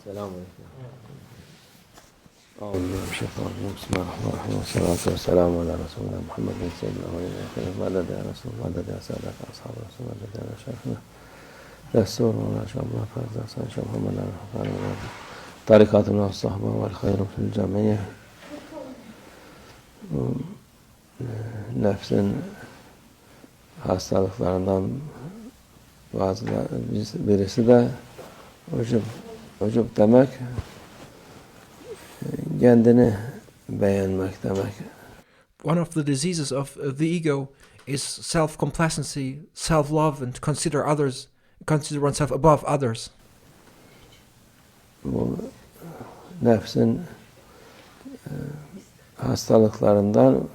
Selamünaleyküm. Euzubillahimineşşeytanirracim. Bismillahirrahmanirrahim. Salatu vesselamu ala Resulina Muhammedin seyyidina ve yâkârîm. Ve ya Resulullah, ve ya sâdâk ashâb-ı Resulullah, ve ya şeyhine. Resul ve şamla fazla sen Şeyh Mehmed Adil'in. Tarikatuna ve sahbah vel hayru fil cemiyye. Nefsin hastalıklarından birisi de ucub demek, kendini beğenmek demek. One of the diseases of the ego is self-complacency, self-love, and consider oneself above others. Bu nefsin hastalıklarından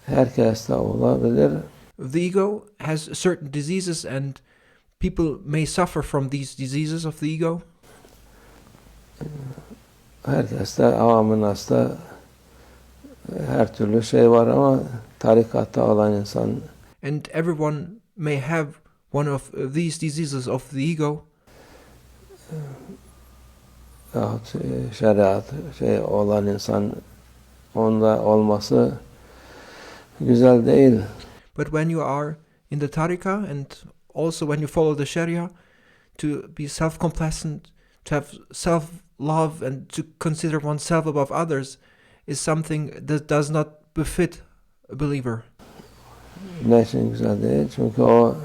herkeste olabilir. The ego has certain diseases, and people may suffer from these diseases of the ego. Herkeste, avamın hasta her türlü şey var ama tarikatta olan insan And everyone may have one of these diseases of the ego. yahut şeriat olan insan onda olması güzel değil. But when you are in the tarika, and also when you follow the Sharia, to be self-complacent, to have self-love, and to consider oneself above others is something that does not befit a believer. Ne için güzel değil? Çünkü o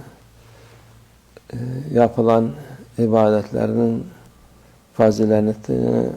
yapılan ibadetlerinin faziletini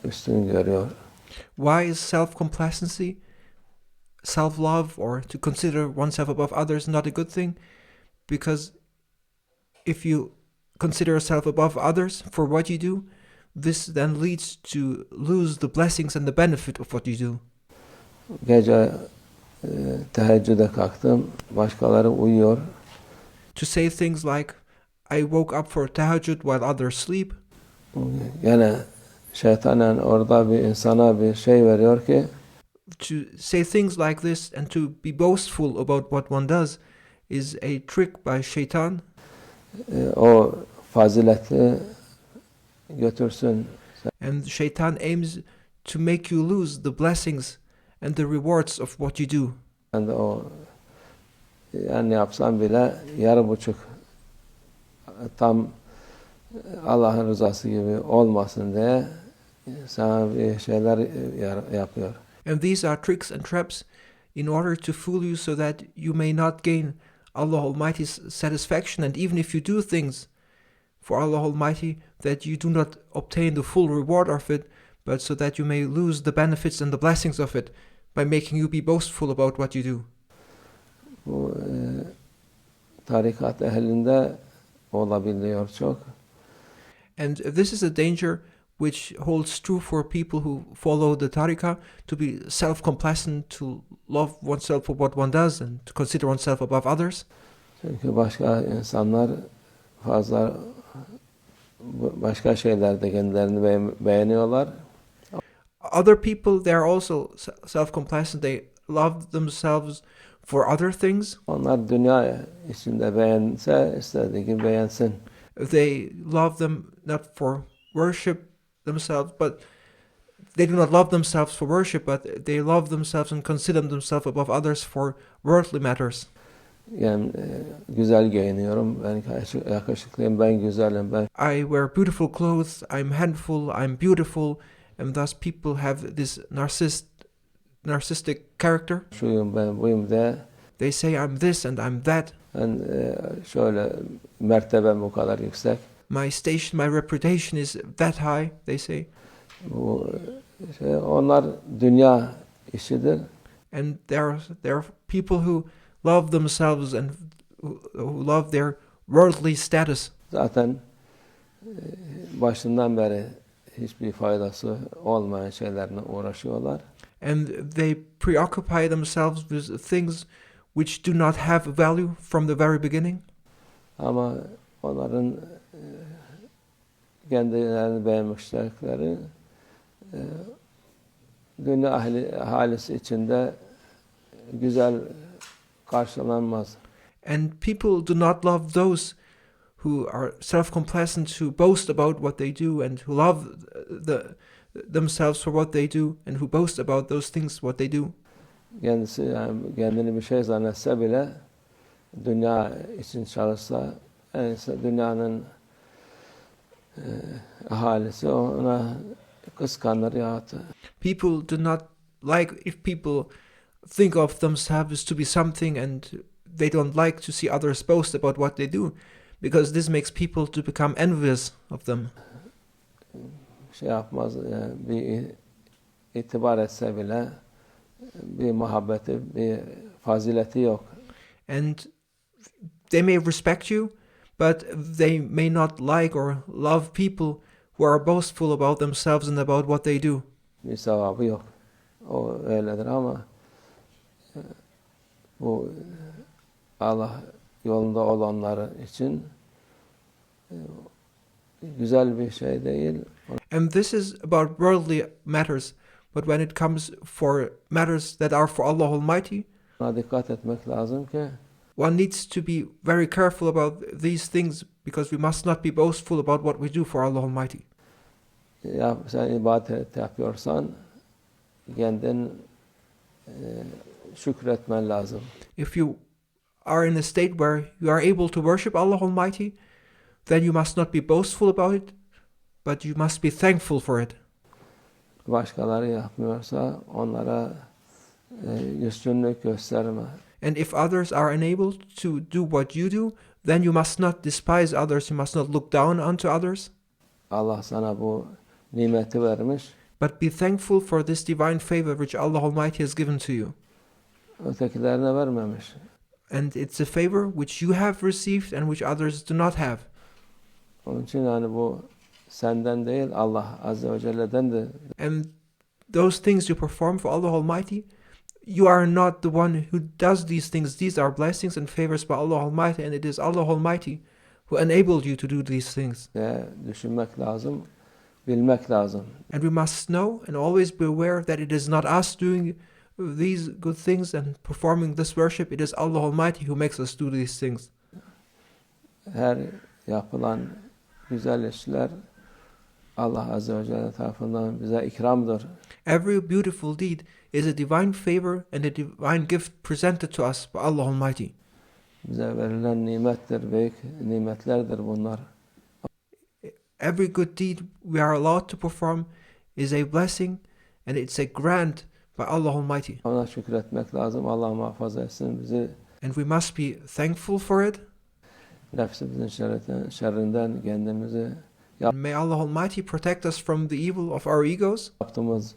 üstün görüyor. Why is self-complacency, self-love, or to consider oneself above others not a good thing? Because if you consider yourself above others for what you do, this then leads to lose the blessings and the benefit of what you do. Gece teheccüde kalktım, başkaları uyuyor. To say things like, I woke up for tahajjud while others sleep. Yine şeytanen orada bir insana bir şey veriyor ki To say things like this and to be boastful about what one does is a trick by shaitan. O fazileti götürsün. And shaitan aims to make you lose the blessings and the rewards of what you do. Yani o yani yapsam bile yarı buçuk tam Allah'ın rızası gibi olmasın diye sana bir şeyler yapıyor. And these are tricks and traps in order to fool you so that you may not gain Allah Almighty's satisfaction, and even if you do things for Allah Almighty, that you do not obtain the full reward of it, but so that you may lose the benefits and the blessings of it by making you be boastful about what you do. Bu tarikat ehlinde olabiliyor çok. And this is a danger which holds true for people who follow the tariqah, to be self-complacent, to love oneself for what one does, and to consider oneself above others. Çünkü başka insanlar fazla başka şeylerde kendilerini beğeniyorlar. Other people, they are also self-complacent. They love themselves for other things. Onlar dünya içinde beğense istediği gibi beğensin. They love them not for worship themselves, but they do not love themselves for worship, but they love themselves and consider themselves above others for worldly matters. Yani güzel giyiniyorum, ben yakışıklıyım, ben güzelim, ben. I wear beautiful clothes, I'm handful, I'm beautiful, and thus people have this narcissistic character. Şuyum ben, buyum de. They say I'm this and I'm that. Ben şöyle mertebem bu kadar yüksek. My station, my reputation is that high, they say. Bu onlar dünya işidir. And there are people who love themselves and who love their worldly status. Zaten başından beri hiçbir faydası olmayan şeylerle uğraşıyorlar. And they preoccupy themselves with things which do not have value from the very beginning. Ama onların kendilerini beğenmişlikleri dünya ahalisi içinde güzel karşılanmaz. And people do not love those who are self-complacent, who boast about what they do, and who love themselves for what they do, and who boast about those things what they do. Kendisi yani kendini bir şey zannetse bile dünya için çalışsa, yani dünyanın ahalisi ona kıskanır yahut. People do not like if people think of themselves to be something, and they don't like to see others boast about what they do, because this makes people to become envious of them. Şey yapmaz, yani bir itibar etse bile bir muhabbeti, bir fazileti yok. And they may respect you, but they may not like or love people who are boastful about themselves and about what they do. Bir sevabı yok. O öyledir ama bu Allah yolunda olanlar için güzel bir şey değil. And this is about worldly matters, but when it comes for matters that are for Allah Almighty, Buna dikkat etmek lazım ki one needs to be very careful about these things, because we must not be boastful about what we do for Allah Almighty. ya sen ibadet yapıyorsan kendin şükretmen lazım. If you are in a state where you are able to worship Allah Almighty, then you must not be boastful about it, but you must be thankful for it. Başkaları yapmıyorsa onlara üstünlük gösterme. And if others are unable to do what you do, then you must not despise others, you must not look down onto others. Allah sana bu nimeti vermiş. But be thankful for this divine favor which Allah Almighty has given to you. Ötekilerine vermemiş. And it's a favor which you have received and which others do not have. Onun için yani bu senden değil, Allah Azze ve Celle'den de. And those things you perform for Allah Almighty, you are not the one who does these things. These are blessings and favors by Allah Almighty, and it is Allah Almighty who enabled you to do these things. Düşünmek lazım, bilmek lazım. And we must know and always be aware that it is not us doing these good things and performing this worship. It is Allah Almighty who makes us do these things. Her yapılan güzel işler Allah Azze ve Celle tarafından bize ikramdır. Every beautiful deed is a divine favor and a divine gift presented to us by Allah Almighty. Bize verilen nimettir, büyük nimetlerdir bunlar. Every good deed we are allowed to perform is a blessing, and it's a grant by Allah Almighty. Ona şükretmek lazım. Allah muhafaza etsin bizi. And we must be thankful for it. Nefsimizin şerrinden kendimizi May Allah Almighty protect us from the evil of our egos. yaptığımız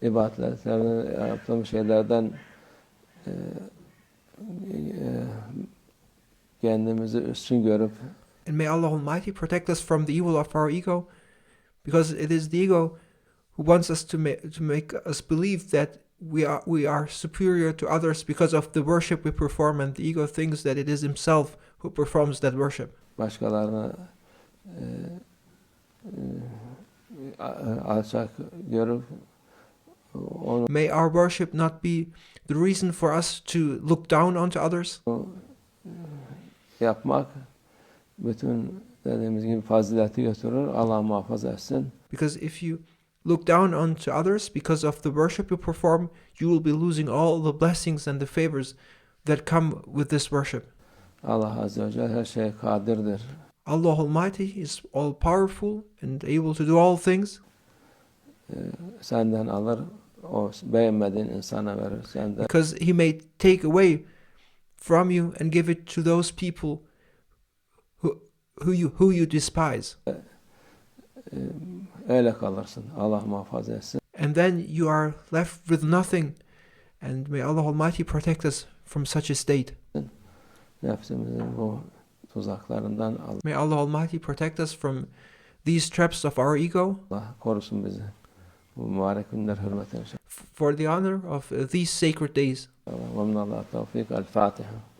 ibadetlerden, yaptığımız şeylerden kendimizi üstün görüp And may Allah Almighty protect us from the evil of our ego, because it is the ego who wants us to make us believe that we are superior to others because of the worship we perform, and the ego thinks that it is himself who performs that worship. Başkalarına alçak görüp onu May our worship not be the reason for us to look down onto others. yapmak bütün dediğimiz gibi fazileti götürür. Allah muhafaza etsin. Because if you look down onto others because of the worship you perform, you will be losing all the blessings and the favors that come with this worship. Allah Azze ve Celle her şeye kadirdir. Allah Almighty is all powerful and able to do all things. Senden alır, o beğenmediğin insana verir. Senden Because He may take away from you and give it to those people who you despise. öyle kalırsın. Allah muhafaza etsin. And then you are left with nothing. And may Allah Almighty protect us from such a state. Nefsimizin bu tuzaklarından May Allah Almighty protect us from these traps of our ego, Allah korusun bizi. Bu mübarek günler hürmetine. for the honor of these sacred days. Ve minallah tevfik. El Fatiha.